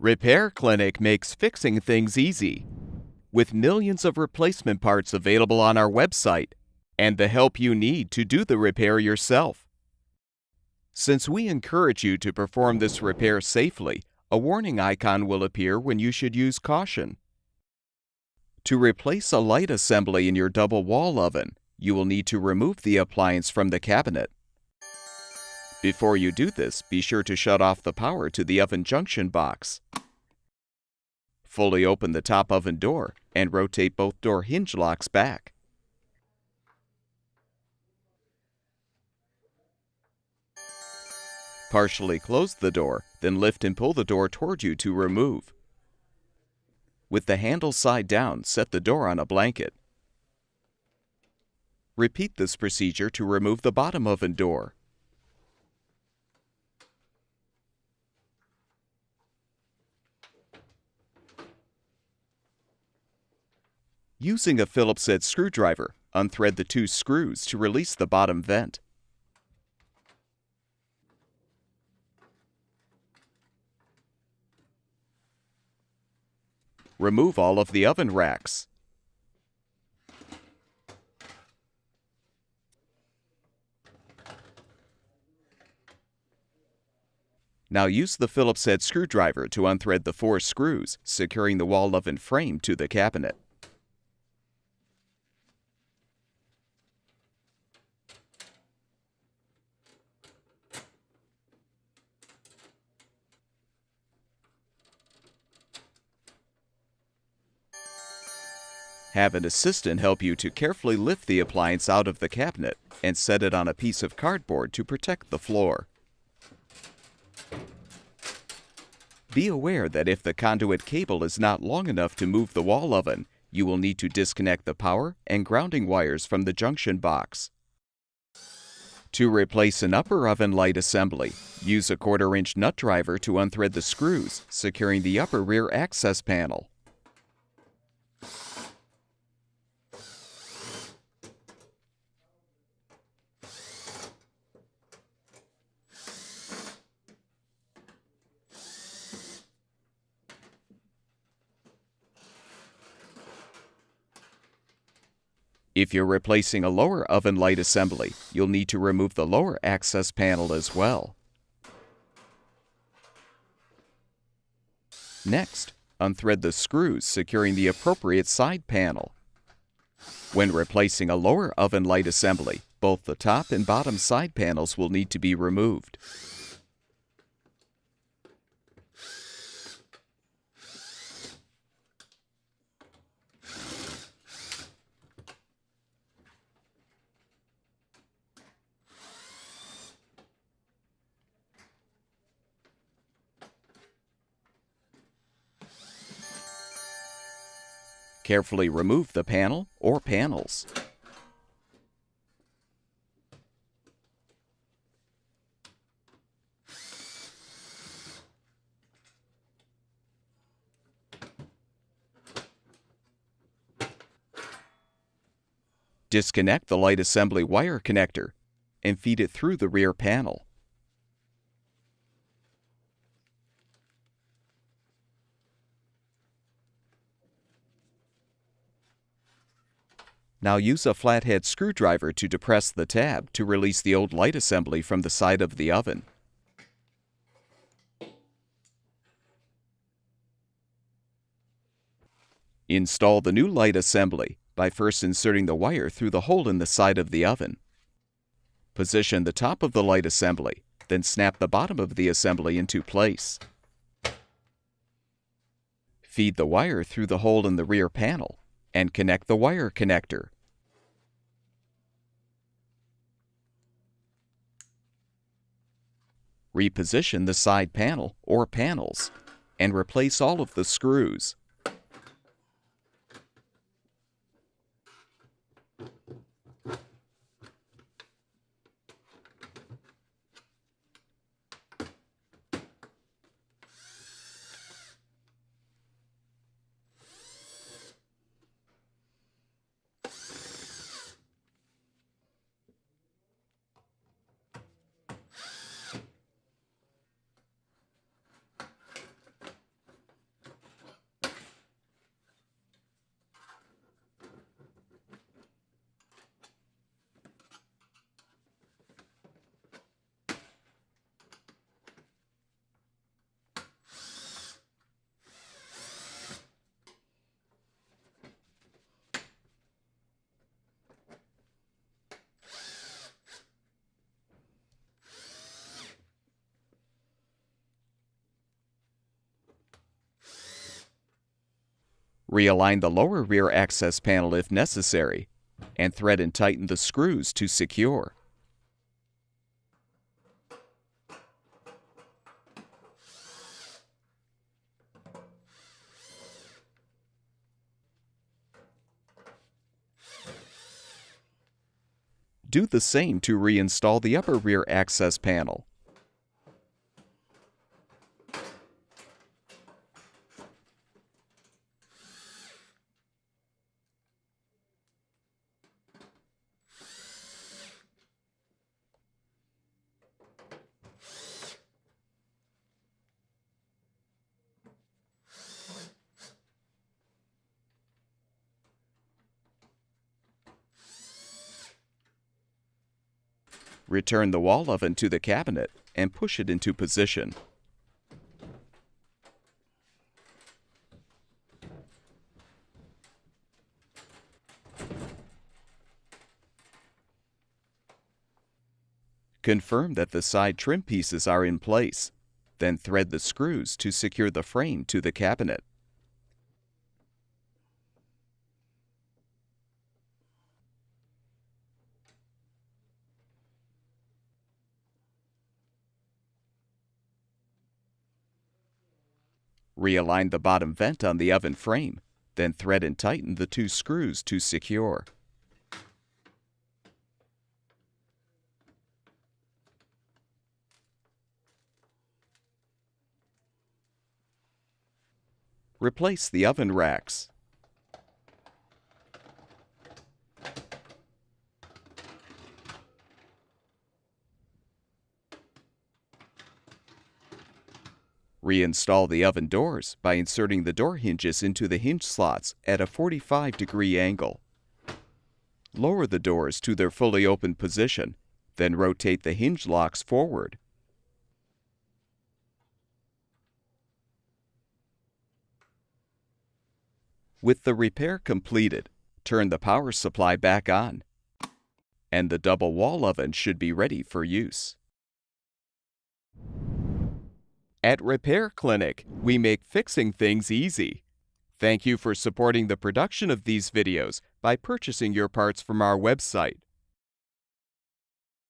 Repair Clinic makes fixing things easy, with millions of replacement parts available on our website and the help you need to do the repair yourself. Since we encourage you to perform this repair safely, a warning icon will appear when you should use caution. To replace a light assembly in your double wall oven, you will need to remove the appliance from the cabinet. Before you do this, be sure to shut off the power to the oven junction box. Fully open the top oven door and rotate both door hinge locks back. Partially close the door, then lift and pull the door toward you to remove. With the handle side down, set the door on a blanket. Repeat this procedure to remove the bottom oven door. Using a Phillips-head screwdriver, unthread the 2 screws to release the bottom vent. Remove all of the oven racks. Now use the Phillips-head screwdriver to unthread the 4 screws, securing the wall oven frame to the cabinet. Have an assistant help you to carefully lift the appliance out of the cabinet and set it on a piece of cardboard to protect the floor. Be aware that if the conduit cable is not long enough to move the wall oven, you will need to disconnect the power and grounding wires from the junction box. To replace an upper oven light assembly, use a 1/4-inch nut driver to unthread the screws, securing the upper rear access panel. If you're replacing a lower oven light assembly, you'll need to remove the lower access panel as well. Next, unthread the screws securing the appropriate side panel. When replacing a lower oven light assembly, both the top and bottom side panels will need to be removed. Carefully remove the panel or panels. Disconnect the light assembly wire connector and feed it through the rear panel. Now use a flathead screwdriver to depress the tab to release the old light assembly from the side of the oven. Install the new light assembly by first inserting the wire through the hole in the side of the oven. Position the top of the light assembly, then snap the bottom of the assembly into place. Feed the wire through the hole in the rear panel and connect the wire connector. Reposition the side panel or panels and replace all of the screws. Realign the lower rear access panel if necessary, and thread and tighten the screws to secure. Do the same to reinstall the upper rear access panel. Return the wall oven to the cabinet and push it into position. Confirm that the side trim pieces are in place, then thread the screws to secure the frame to the cabinet. Realign the bottom vent on the oven frame, then thread and tighten the two screws to secure. Replace the oven racks. Reinstall the oven doors by inserting the door hinges into the hinge slots at a 45-degree angle. Lower the doors to their fully open position, then rotate the hinge locks forward. With the repair completed, turn the power supply back on, and the double wall oven should be ready for use. At Repair Clinic, we make fixing things easy. Thank you for supporting the production of these videos by purchasing your parts from our website.